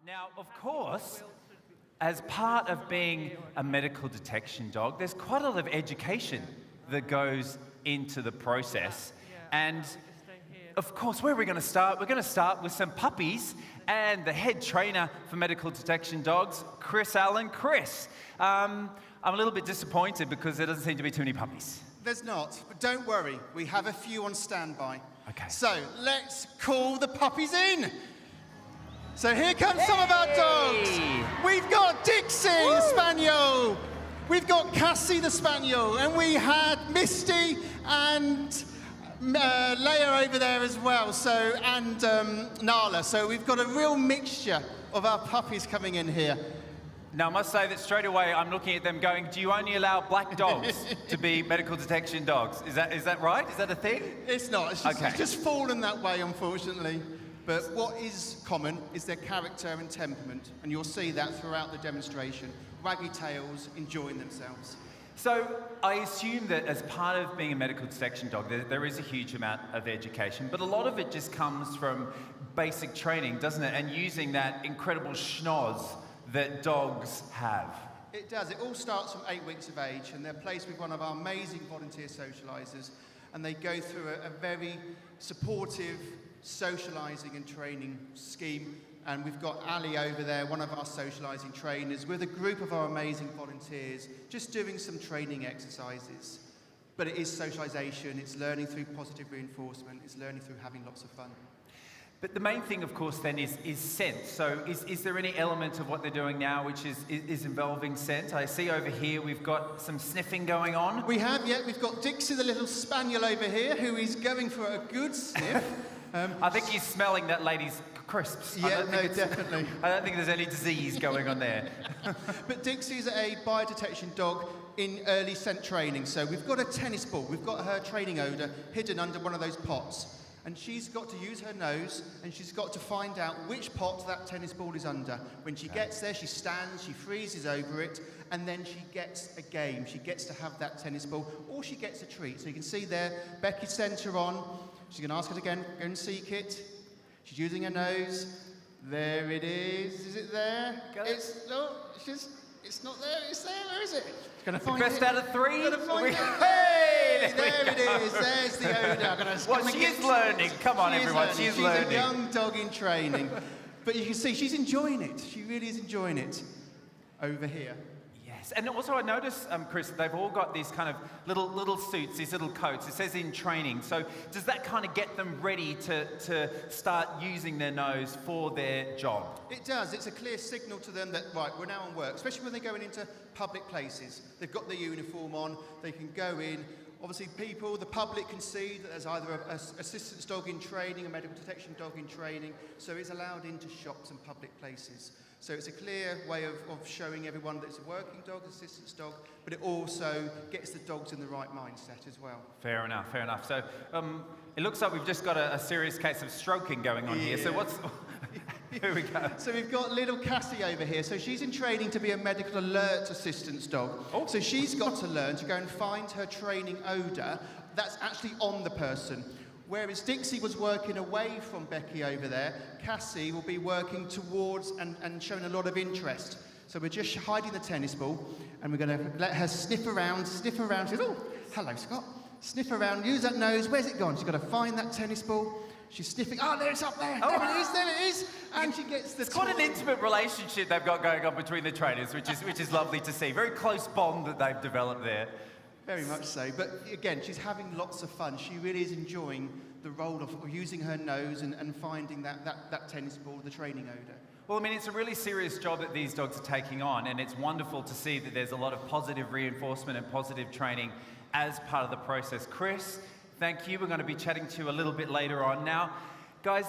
Now, of course, as part of being a medical detection dog, there's quite a lot of education that goes into the process. And of course, where are we going to start? We're going to start with some puppies and the head trainer for medical detection dogs, Chris Allen. Chris, I'm a little bit disappointed because there doesn't seem to be too many puppies. There's not, but don't worry, we have a few on standby. Okay. So let's call the puppies in. So here comes some of our dogs. We've got Dixie, the Spaniel. We've got Cassie, the Spaniel. And we had Misty and Leia over there as well, and Nala. So we've got a real mixture of our puppies coming in here. Now, I must say that straight away, I'm looking at them going, do you only allow black dogs to be medical detection dogs? Is that right? Is that a thing? It's not. It's just fallen that way, unfortunately. But what is common is their character and temperament, and you'll see that throughout the demonstration. Waggy tails, enjoying themselves. So I assume that as part of being a medical detection dog, there is a huge amount of education, but a lot of it just comes from basic training, doesn't it? And using that incredible schnoz that dogs have. It does. It all starts from 8 weeks of age, and they're placed with one of our amazing volunteer socialisers, and they go through a very supportive socialising and training scheme. And we've got Ali over there, one of our socialising trainers, with a group of our amazing volunteers, just doing some training exercises. But it is socialisation, it's learning through positive reinforcement, it's learning through having lots of fun. But the main thing, of course, then is scent. So is there any element of what they're doing now which is involving scent? I see over here we've got some sniffing going on. We have, yeah. We've got Dixie, the little spaniel over here, who is going for a good sniff. I think he's smelling that lady's crisps. Yeah, no, definitely. I don't think there's any disease going on there. But Dixie's a biodetection dog in early scent training. So we've got a tennis ball. We've got her training odour hidden under one of those pots. And she's got to use her nose, and she's got to find out which pot that tennis ball is under. When she gets there, she stands, she freezes over it, and then she gets a game. She gets to have that tennis ball, or she gets a treat. So you can see there, Becky's sent her on. She's going to ask her again, go and seek it. She's using her nose. There it is. Is it there? It's not there. It's there. Where is it? She's going to find Best out of three. Hey, there it is. There's the odour. Well, she is learning. Come on, everyone. She's learning. She's a young dog in training. But you can see she's enjoying it. She really is enjoying it over here. Yes, and also I noticed, Chris, they've all got these kind of little suits, these little coats. It says in training. So does that kind of get them ready to start using their nose for their job? It does. It's a clear signal to them that, right, we're now on work, especially when they're going into public places. They've got their uniform on, they can go in. Obviously, the public can see that there's either an assistance dog in training, a medical detection dog in training, so it's allowed into shops and public places. So it's a clear way of showing everyone that it's a working dog, assistance dog, but it also gets the dogs in the right mindset as well. Fair enough, fair enough. So it looks like we've just got a serious case of stroking going on here. So here we go. So we've got little Cassie over here. So she's in training to be a medical alert assistance dog. Oh. So she's got to learn to go and find her training odour that's actually on the person. Whereas Dixie was working away from Becky over there, Cassie will be working towards and showing a lot of interest. So we're just hiding the tennis ball, and we're going to let her sniff around. She says, oh, hello, Scott. Sniff around, use that nose. Where's it gone? She's got to find that tennis ball. She's sniffing. Oh, there it's up there. Oh. There it is. And she gets the It's quite an intimate relationship they've got going on between the trainers, which is lovely to see. Very close bond that they've developed there. Very much so. But again, she's having lots of fun. She really is enjoying the role of using her nose and finding that tennis ball, the training odour. Well, I mean, it's a really serious job that these dogs are taking on, and it's wonderful to see that there's a lot of positive reinforcement and positive training as part of the process. Chris, thank you. We're going to be chatting to you a little bit later on. Now, guys,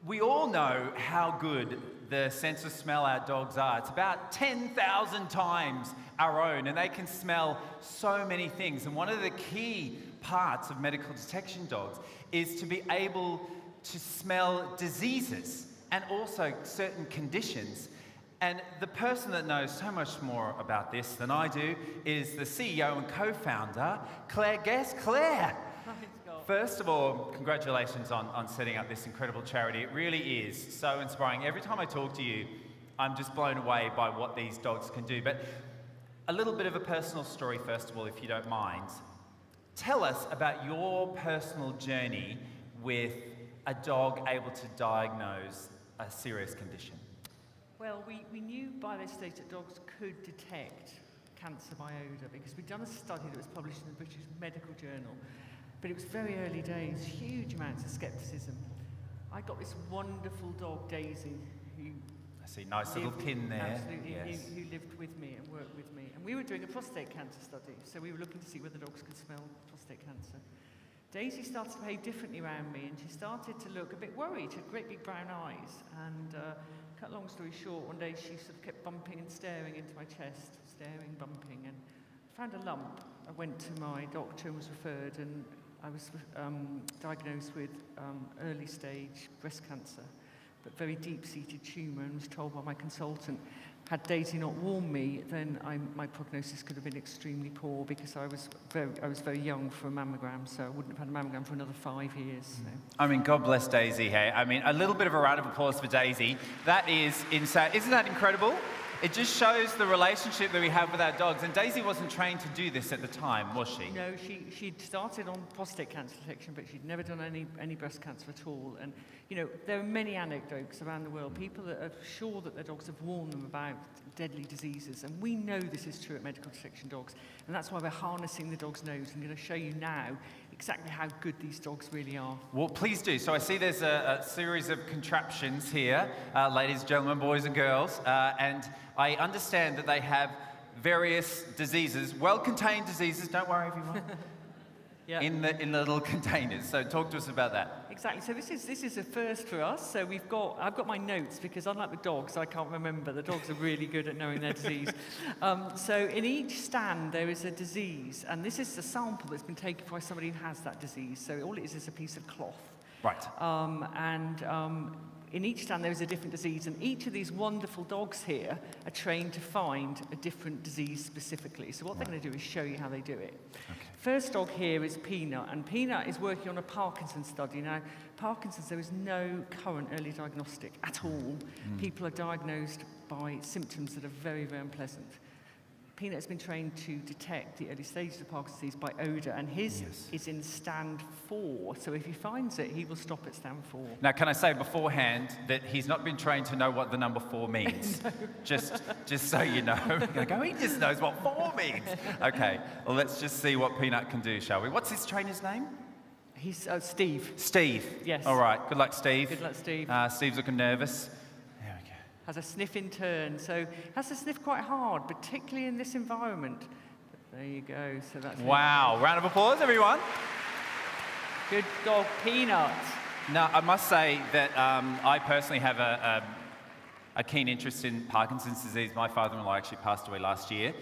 we all know how good the sense of smell our dogs are. It's about 10,000 times our own, and they can smell so many things. And one of the key parts of medical detection dogs is to be able to smell diseases and also certain conditions. And the person that knows so much more about this than I do is the CEO and co-founder, Claire Guest. Claire! First of all, congratulations on setting up this incredible charity. It really is so inspiring. Every time I talk to you, I'm just blown away by what these dogs can do. But a little bit of a personal story, first of all, if you don't mind. Tell us about your personal journey with a dog able to diagnose a serious condition. Well, we knew by this stage that dogs could detect cancer by odour because we'd done a study that was published in the British Medical Journal, but it was very early days, huge amounts of scepticism. I got this wonderful dog, Daisy, who I see, nice little pin there. Absolutely, Yes. who lived with me and worked with me. And we were doing a prostate cancer study, so we were looking to see whether dogs could smell prostate cancer. Daisy started to behave differently around me, and she started to look a bit worried. She had great big brown eyes, and cut a long story short, one day she sort of kept bumping and staring into my chest, staring, bumping, and found a lump. I went to my doctor and was referred, and I was diagnosed with early stage breast cancer, but very deep-seated tumour, and was told by my consultant, had Daisy not warned me, then my prognosis could have been extremely poor because I was very young for a mammogram, so I wouldn't have had a mammogram for another 5 years. So. I mean, God bless Daisy, hey? I mean, a little bit of a round of applause for Daisy. That is insane. Isn't that incredible? It just shows the relationship that we have with our dogs. And Daisy wasn't trained to do this at the time, was she? No, she'd started on prostate cancer detection, but she'd never done any breast cancer at all. And, you know, there are many anecdotes around the world, people that are sure that their dogs have warned them about deadly diseases. And we know this is true at medical detection dogs. And that's why we're harnessing the dog's nose. I'm going to show you now exactly how good these dogs really are. Well, please do. So I see there's a series of contraptions here, ladies, gentlemen, boys and girls, and I understand that they have various diseases, well-contained diseases, don't worry everyone, Yeah. in the little containers. So talk to us about that. Exactly. So this is a first for us. So I've got my notes because unlike the dogs, I can't remember. The dogs are really good at knowing their disease. So in each stand there is a disease, and this is a sample that's been taken by somebody who has that disease. So all it is a piece of cloth. Right. In each stand there is a different disease, and each of these wonderful dogs here are trained to find a different disease specifically. So what they're going to do is show you how they do it. Okay. First dog here is Peanut, and Peanut is working on a Parkinson's study. Now, Parkinson's, there is no current early diagnostic at all. People are diagnosed by symptoms that are very, very unpleasant. Peanut has been trained to detect the early stages of Parkinson's disease by odour, and his is in stand 4. So if he finds it, he will stop at stand 4. Now, can I say beforehand that he's not been trained to know what the number 4 means? No. Just so you know. You're going to go, he just knows what 4 means. Okay, well, let's just see what Peanut can do, shall we? What's his trainer's name? He's Steve. Steve. Yes. All right, good luck, Steve. Good luck, Steve. Steve's looking nervous. There we go. Has a sniff in turn, so has to sniff quite hard, particularly in this environment. But there you go. So that's Wow, round of applause, everyone. Good dog, Peanut. Now, I must say that I personally have a keen interest in Parkinson's disease. My father-in-law actually passed away last year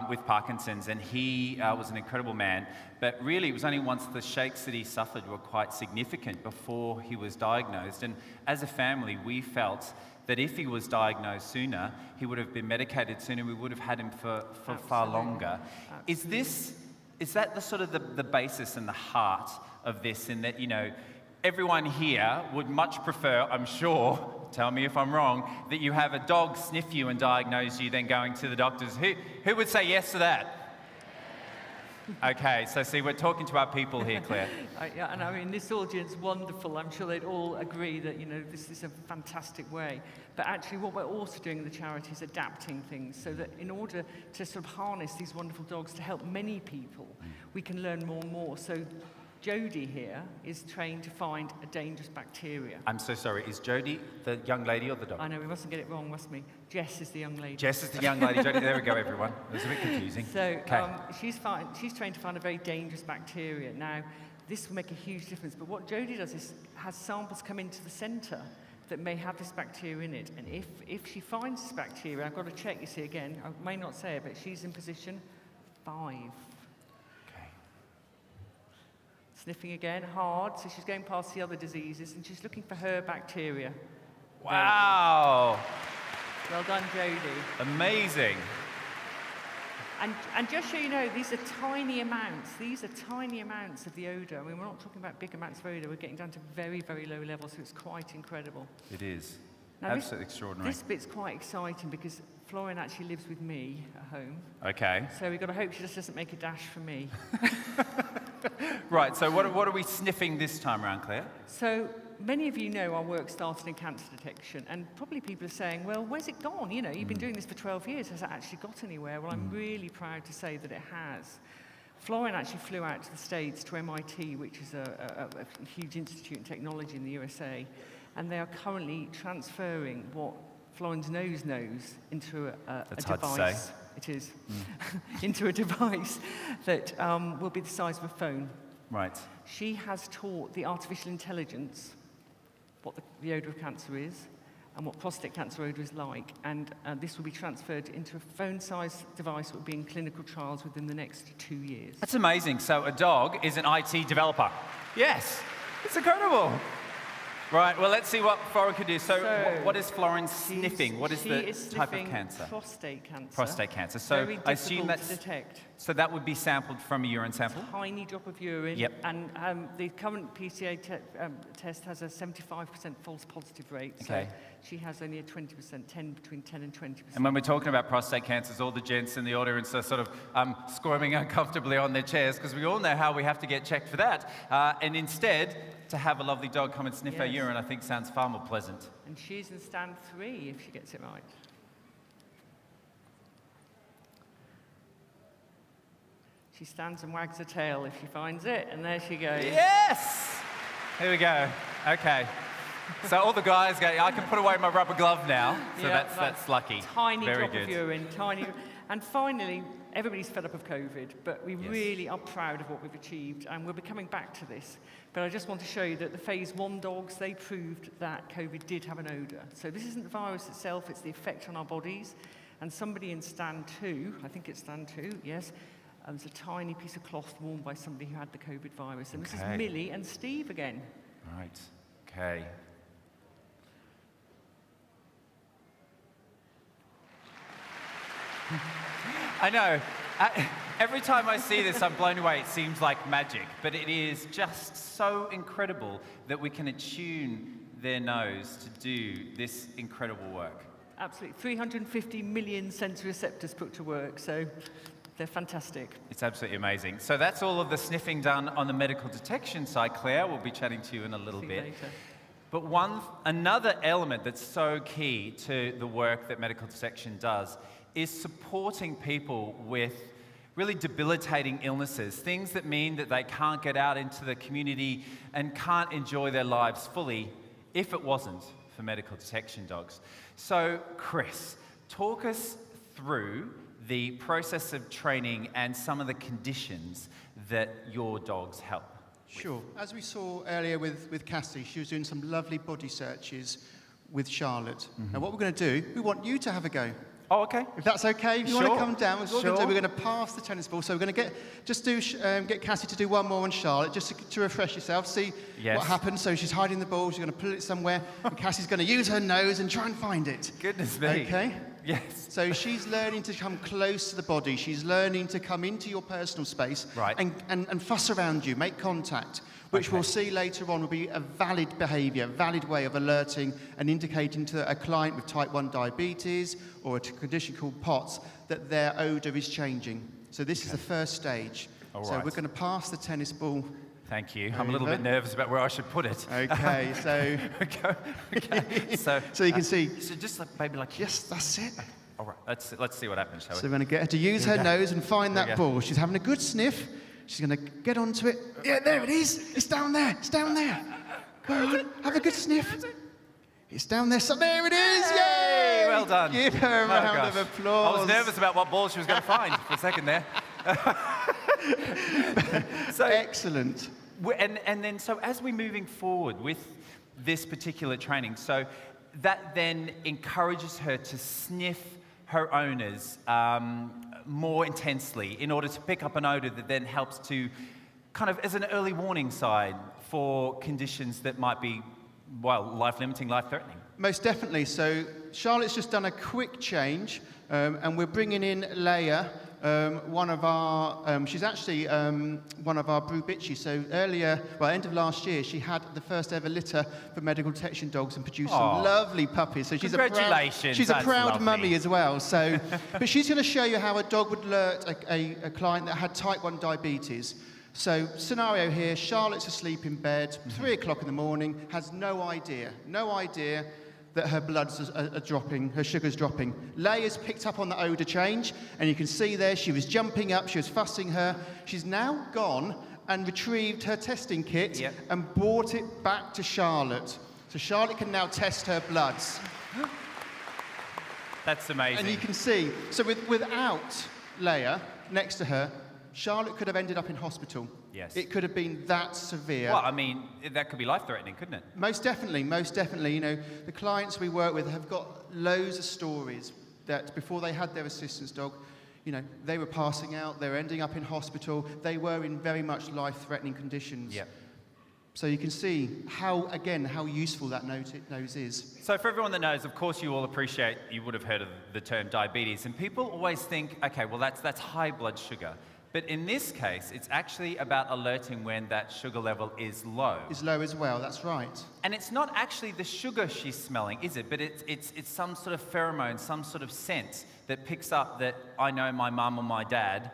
with Parkinson's, and he was an incredible man. But really, it was only once the shakes that he suffered were quite significant before he was diagnosed. And as a family, we felt that if he was diagnosed sooner, he would have been medicated sooner. We would have had him for far longer. Absolutely. Is that the sort of the basis and the heart of this? In that, you know, everyone here would much prefer, I'm sure, tell me if I'm wrong, that you have a dog sniff you and diagnose you than going to the doctors. Who would say yes to that? Okay, so see, we're talking to our people here, Claire. Yeah, and I mean, this audience, wonderful. I'm sure they'd all agree that, you know, this is a fantastic way. But actually, what we're also doing in the charity is adapting things so that in order to sort of harness these wonderful dogs to help many people, we can learn more and more. So Jodie here is trained to find a dangerous bacteria. I'm so sorry, is Jodie the young lady or the dog? I know, we mustn't get it wrong, must we? Jess is the young lady. Jess is the young lady. Jodie, there we go, everyone. It was a bit confusing. So Okay. she's trained to find a very dangerous bacteria. Now, this will make a huge difference, but what Jodie does is has samples come into the centre that may have this bacteria in it. And if she finds this bacteria, I've got to check, you see, again, I may not say it, but she's in position 5. Okay. Sniffing again, hard, so she's going past the other diseases, and she's looking for her bacteria. Wow. Well done, Jodie. Amazing. And just so you know, these are tiny amounts. These are tiny amounts of the odour. I mean, we're not talking about big amounts of odour. We're getting down to very, very low levels, so it's quite incredible. It is. Now Absolutely extraordinary. This bit's quite exciting because Florian actually lives with me at home. Okay. So we've got to hope she just doesn't make a dash for me. Right, so what are we sniffing this time around, Claire? So many of you know our work started in cancer detection, and probably people are saying, well, where's it gone? You know, you've been doing this for 12 years. Has it actually got anywhere? Well, I'm really proud to say that it has. Florian actually flew out to the States, to MIT, which is a huge institute in technology in the USA, and they are currently transferring what Florian's nose knows into a device. It is. Into a device that will be the size of a phone. Right. She has taught the artificial intelligence what the odour of cancer is and what prostate cancer odour is like, and this will be transferred into a phone-sized device that will be in clinical trials within the next 2 years. That's amazing. So a dog is an IT developer. Yes, it's incredible. Right, well, let's see what Florian can do. So what is Florian sniffing? What is the type of cancer? Prostate cancer. Prostate cancer. So Very I assume difficult that's... to detect. So that would be sampled from a urine sample? Tiny drop of urine. Yep. And the current PCA test has a 75% false positive rate. Okay. So she has only a 20%, between 10 and 20%. And when we're talking about prostate cancers, all the gents in the audience are sort of squirming uncomfortably on their chairs because we all know how we have to get checked for that. And instead, to have a lovely dog come and sniff our urine, I think sounds far more pleasant. And she's in stand 3 if she gets it right. She stands and wags her tail if she finds it, and there she goes. Yes! Here we go. Okay. So all the guys go, I can put away my rubber glove now. So that's lucky. Tiny Very drop good. of urine, tiny. And finally, everybody's fed up of COVID, but we really are proud of what we've achieved, and we'll be coming back to this. But I just want to show you that the phase 1 dogs, they proved that COVID did have an odour. So this isn't the virus itself, it's the effect on our bodies. And somebody in stand 2, I think it's stand 2, yes, there's a tiny piece of cloth worn by somebody who had the COVID virus. And this is Millie and Steve again. Right. Okay. I know. Every time I see this, I'm blown away. It seems like magic, but it is just so incredible that we can attune their nose to do this incredible work. Absolutely. 350 million sensory receptors put to work, so they're fantastic. It's absolutely amazing. So that's all of the sniffing done on the medical detection side. Claire, we'll be chatting to you in a little bit. Later. But another element that's so key to the work that medical detection does is supporting people with really debilitating illnesses, things that mean that they can't get out into the community and can't enjoy their lives fully if it wasn't for medical detection dogs. So, Chris, talk us through the process of training and some of the conditions that your dogs help. Sure. As we saw earlier with Cassie, she was doing some lovely body searches with Charlotte. Now, what we're going to do, we want you to have a go. Oh, okay. If that's okay, if you Sure. want to come down, what we're going to do, we're Sure. going to pass the tennis ball. So we're going to get Cassie to do one more on Charlotte, just to refresh yourself, see what happens. So she's hiding the ball, she's going to put it somewhere, and Cassie's going to use her nose and try and find it. Goodness me. Okay? Yes. So she's learning to come close to the body. She's learning to come into your personal space and fuss around you, make contact, which we'll see later on will be a valid behaviour, valid way of alerting and indicating to a client with type 1 diabetes or a condition called POTS that their odour is changing. So this is the first stage. So we're going to pass the tennis ball. Thank you. I'm a little bit nervous about where I should put it. Okay, so... okay. So you can see... So just maybe like... Yes, that's it. All right, let's see what happens, shall we? So we're going to get her to use her nose and find that ball. She's having a good sniff. She's going to get onto it. Yeah, there it is. It's down there. It's down there. Go on, have a good sniff. It's down there. So there it is. Yay! Well done. Give her a round of applause. I was nervous about what ball she was going to find for a second there. So excellent. And then, so as we're moving forward with this particular training, so that then encourages her to sniff her owners more intensely in order to pick up an odour that then helps to kind of as an early warning sign for conditions that might be, well, life-limiting, life-threatening. Most definitely. So Charlotte's just done a quick change and we're bringing in Leia one of our, she's actually one of our brew bitches. So earlier, well, end of last year, she had the first ever litter for medical detection dogs and produced some lovely puppies. So she's Congratulations, she's a proud lovely. mummy as well. So, but she's going to show you how a dog would alert a client that had type 1 diabetes. So scenario here, Charlotte's asleep in bed, 3 o'clock in the morning, has no idea that her bloods are dropping, her sugar's dropping. Leia's picked up on the odour change, and you can see there she was jumping up, she was fussing her. She's now gone and retrieved her testing kit and brought it back to Charlotte. So Charlotte can now test her bloods. That's amazing. And you can see, so without Leia next to her, Charlotte could have ended up in hospital. Yes. It could have been that severe. Well, I mean, that could be life-threatening, couldn't it? Most definitely, most definitely. You know, the clients we work with have got loads of stories that before they had their assistance dog, you know, they were passing out, they were ending up in hospital, they were in very much life-threatening conditions. Yeah. So you can see how useful that nose is. So for everyone that knows, of course you all appreciate, you would have heard of the term diabetes, and people always think, okay, well that's high blood sugar. But in this case, it's actually about alerting when that sugar level is low. Is low as well, that's right. And it's not actually the sugar she's smelling, is it? But it's some sort of pheromone, some sort of scent that picks up that I know my mum or my dad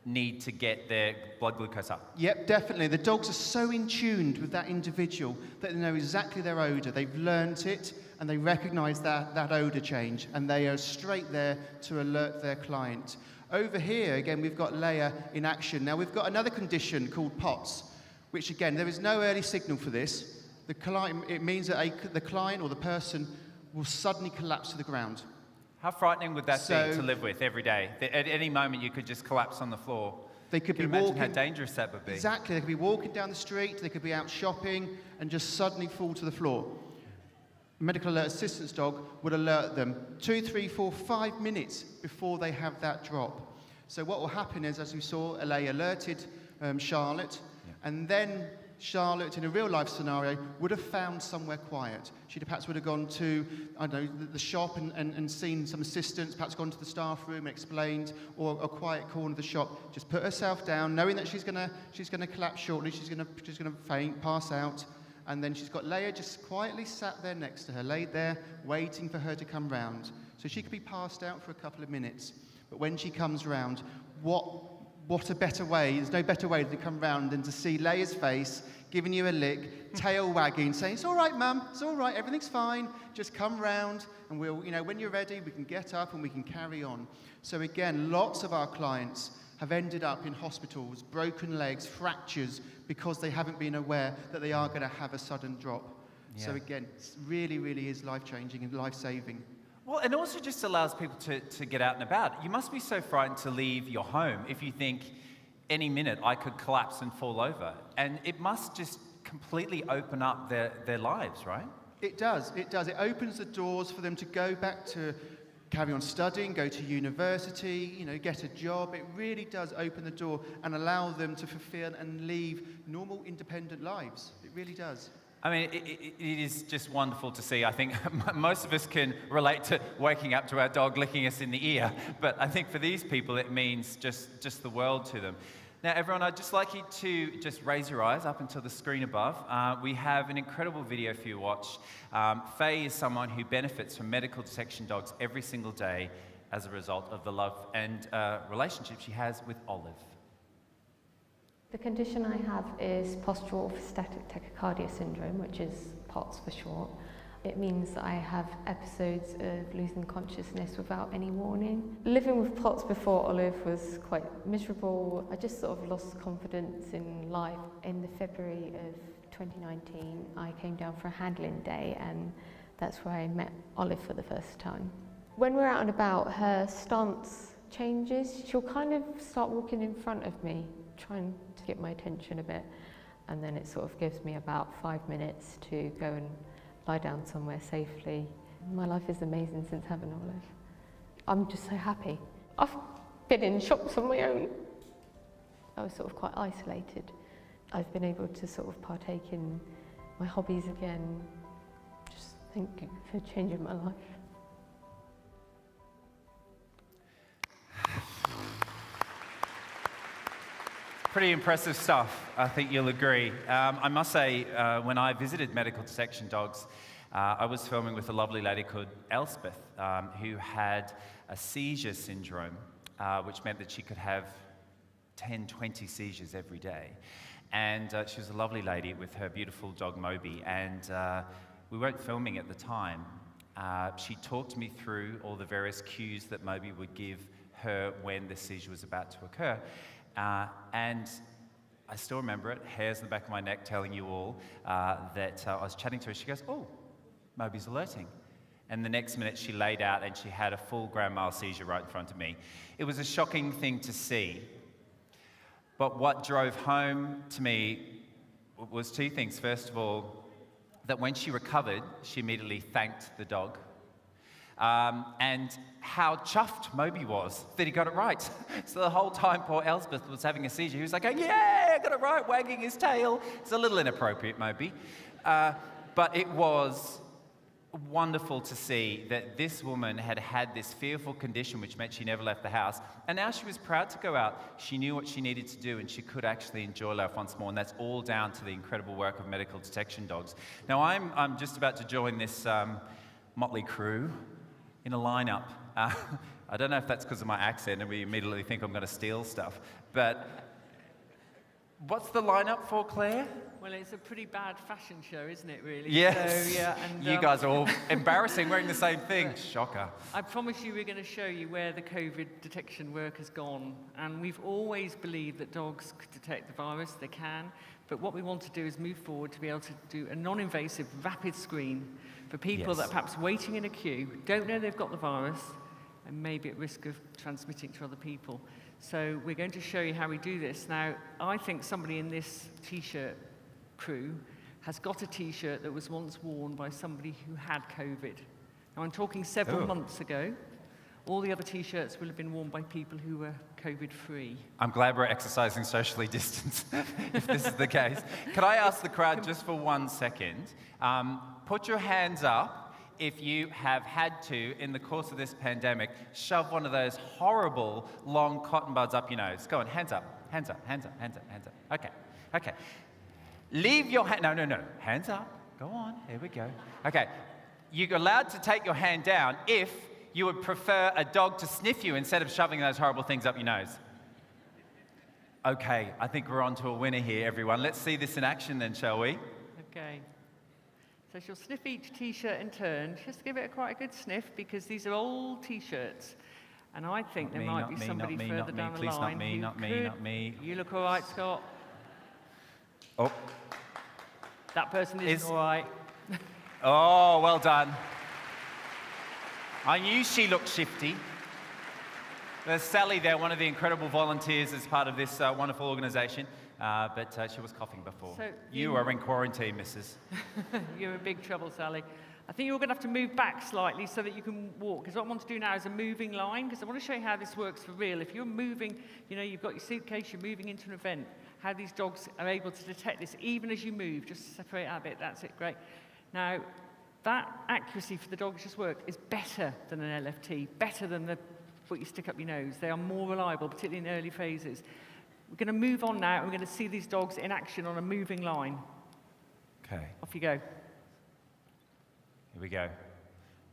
need to get their blood glucose up. Yep, definitely. The dogs are so in tune with that individual that they know exactly their odour. They've learnt it and they recognise that odour change, and they are straight there to alert their client. Over here, again, we've got Leia in action. Now, we've got another condition called POTS, which, again, there is no early signal for this. It means that the client or the person will suddenly collapse to the ground. How frightening would that be to live with every day? At any moment, you could just collapse on the floor. They could be imagine walking. How dangerous that would be. Exactly. They could be walking down the street, they could be out shopping, and just suddenly fall to the floor. Medical alert assistance dog would alert them 2, 3, 4, 5 minutes before they have that drop. So what will happen is, as you saw, Leia alerted Charlotte, and then Charlotte, in a real-life scenario, would have found somewhere quiet. She perhaps would have gone to, I don't know, the shop and seen some assistance, perhaps gone to the staff room and explained, or a quiet corner of the shop. Just put herself down, knowing that she's gonna collapse shortly, she's gonna faint, pass out, and then she's got Leia just quietly sat there next to her, laid there, waiting for her to come round. So she could be passed out for a couple of minutes. But when she comes round, what a better way, there's no better way to come round than to see Leia's face, giving you a lick, tail wagging, saying, "It's all right, Mum, it's all right, everything's fine, just come round, and we'll, you know, when you're ready, we can get up and we can carry on." So again, lots of our clients have ended up in hospitals, broken legs, fractures, because they haven't been aware that they are going to have a sudden drop. Yeah. So again, it really, really is life-changing and life-saving. Well, it also just allows people to get out and about. You must be so frightened to leave your home if you think any minute I could collapse and fall over. And it must just completely open up their lives, right? It does, it does. It opens the doors for them to go back to carry on studying, go to university, you know, get a job. It really does open the door and allow them to fulfill and leave normal, independent lives. It really does. I mean, it is just wonderful to see. I think most of us can relate to waking up to our dog licking us in the ear, but I think for these people it means just the world to them. Now, everyone, I'd just like you to just raise your eyes up until the screen above. We have an incredible video for you to watch. Faye is someone who benefits from medical detection dogs every single day as a result of the love and relationship she has with Olive. The condition I have is postural orthostatic tachycardia syndrome, which is POTS for short. It means that I have episodes of losing consciousness without any warning. Living with POTS before Olive was quite miserable. I just sort of lost confidence in life. In the February of 2019, I came down for a handling day, and that's where I met Olive for the first time. When we're out and about, her stance changes. She'll kind of start walking in front of me, trying to get my attention a bit, and then it sort of gives me about 5 minutes to go and lie down somewhere safely. My life is amazing since having Olive. I'm just so happy. I've been in shops on my own. I was sort of quite isolated. I've been able to sort of partake in my hobbies again. Just thank you for changing my life. Pretty impressive stuff, I think you'll agree. I must say, when I visited medical detection dogs, I was filming with a lovely lady called Elspeth, who had a seizure syndrome, which meant that she could have 10, 20 seizures every day. And she was a lovely lady with her beautiful dog Moby, and we weren't filming at the time. She talked me through all the various cues that Moby would give her when the seizure was about to occur. And I still remember it, hairs in the back of my neck telling you all that I was chatting to her. She goes, "Oh, Moby's alerting." And the next minute she laid out and she had a full grand mal seizure right in front of me. It was a shocking thing to see. But what drove home to me was two things. First of all, that when she recovered, she immediately thanked the dog. And how chuffed Moby was that he got it right. So the whole time poor Elspeth was having a seizure, he was like, "Yeah, I got it right," wagging his tail. It's a little inappropriate, Moby. But it was wonderful to see that this woman had had this fearful condition which meant she never left the house, and now she was proud to go out. She knew what she needed to do and she could actually enjoy life once more, and that's all down to the incredible work of medical detection dogs. Now I'm just about to join this motley crew in a lineup. I don't know if that's because of my accent and we immediately think I'm going to steal stuff, but what's the lineup for, Claire? Well, it's a pretty bad fashion show, isn't it, really? Yes. So, yeah, and, you guys are all embarrassing, wearing the same thing. Shocker. I promise you we're going to show you where the COVID detection work has gone. And we've always believed that dogs could detect the virus. They can. But what we want to do is move forward to be able to do a non-invasive, rapid screen for people that are perhaps waiting in a queue, don't know they've got the virus, and maybe at risk of transmitting to other people. So we're going to show you how we do this. Now, I think somebody in this T-shirt crew has got a T-shirt that was once worn by somebody who had COVID. Now, I'm talking several months ago. All the other T-shirts will have been worn by people who were COVID-free. I'm glad we're exercising socially distanced, if this is the case. Can I ask the crowd just for 1 second, put your hands up if you have had to, in the course of this pandemic, shove one of those horrible long cotton buds up your nose. Go on, hands up, hands up, hands up, hands up, hands up. Okay. Leave your hand, no, hands up. Go on, there we go. Okay, you're allowed to take your hand down if you would prefer a dog to sniff you instead of shoving those horrible things up your nose. Okay, I think we're on to a winner here, everyone. Let's see this in action then, shall we? Okay. So she'll sniff each T-shirt in turn. Just give it quite a good sniff because these are old T-shirts. And I think there might be somebody further down the line. Please, not me. You look all right, Scott. Oh. That person isn't all right. Oh, well done. I knew she looked shifty. There's Sally there, one of the incredible volunteers as part of this wonderful organisation, but she was coughing before. So you are in quarantine, missus. You're in big trouble, Sally. I think you're going to have to move back slightly so that you can walk, because what I want to do now is a moving line, because I want to show you how this works for real. If you're moving, you've got your suitcase, you're moving into an event, how these dogs are able to detect this even as you move. Just separate out a bit, that's it, great. Now, that accuracy for the dogs just work is better than an LFT, better than what you stick up your nose. They are more reliable, particularly in early phases. We're going to move on now, and we're going to see these dogs in action on a moving line. Okay. Off you go. Here we go.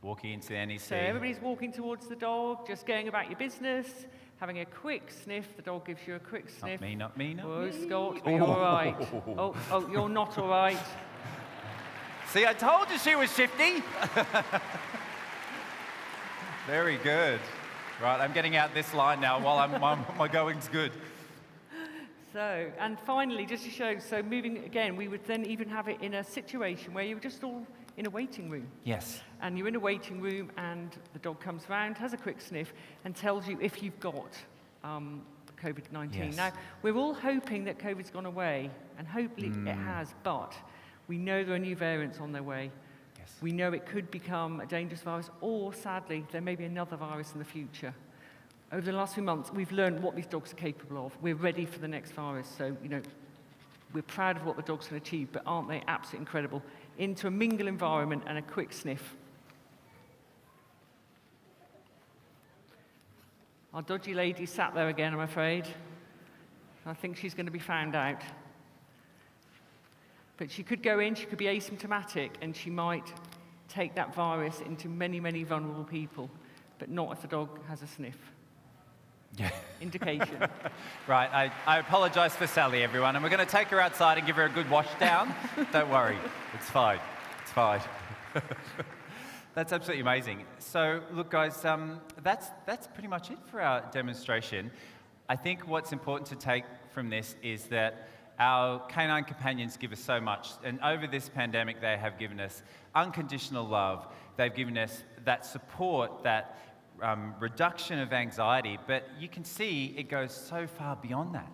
Walking into the NEC. So everybody's walking towards the dog, just going about your business, having a quick sniff. The dog gives you a quick sniff. Not me. Oh, Scott, are you all right? Oh, you're not all right. See, I told you she was shifty. Very good. Right, I'm getting out this line now while my going's good. So, and finally, just to show, so moving again, we would then even have it in a situation where you were just all in a waiting room. Yes. And you're in a waiting room and the dog comes round, has a quick sniff and tells you if you've got COVID-19. Yes. Now, we're all hoping that COVID's gone away, and hopefully it has, but we know there are new variants on their way. Yes. We know it could become a dangerous virus, or sadly, there may be another virus in the future. Over the last few months, we've learned what these dogs are capable of. We're ready for the next virus, so, we're proud of what the dogs can achieve, but aren't they absolutely incredible? Into a mingle environment and a quick sniff. Our dodgy lady sat there again, I'm afraid. I think she's going to be found out. But she could go in, she could be asymptomatic, and she might take that virus into many, many vulnerable people, but not if the dog has a sniff. Yeah. Indication. Right, I apologise for Sally, everyone, and we're going to take her outside and give her a good wash down. Don't worry, it's fine. It's fine. That's absolutely amazing. So, look, guys, that's pretty much it for our demonstration. I think what's important to take from this is that our canine companions give us so much, and over this pandemic, they have given us unconditional love. They've given us that support, that reduction of anxiety, but you can see it goes so far beyond that.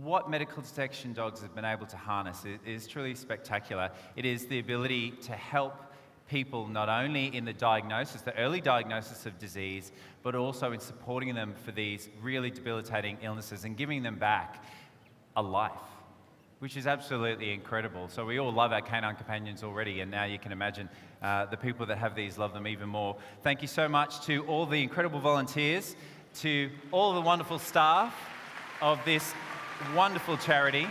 What medical detection dogs have been able to harness is truly spectacular. It is the ability to help people not only in the diagnosis, the early diagnosis of disease, but also in supporting them for these really debilitating illnesses and giving them back a life, which is absolutely incredible. So we all love our canine companions already, and now you can imagine the people that have these love them even more. Thank you so much to all the incredible volunteers, to all the wonderful staff of this wonderful charity.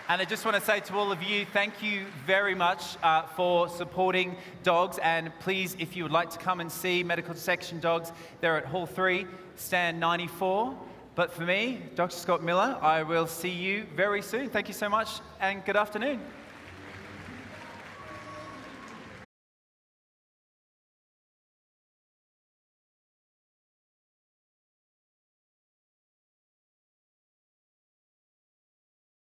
And I just want to say to all of you, thank you very much for supporting dogs. And please, if you would like to come and see medical detection dogs, they're at Hall 3, stand 94. But for me, Dr. Scott Miller, I will see you very soon. Thank you so much, and good afternoon.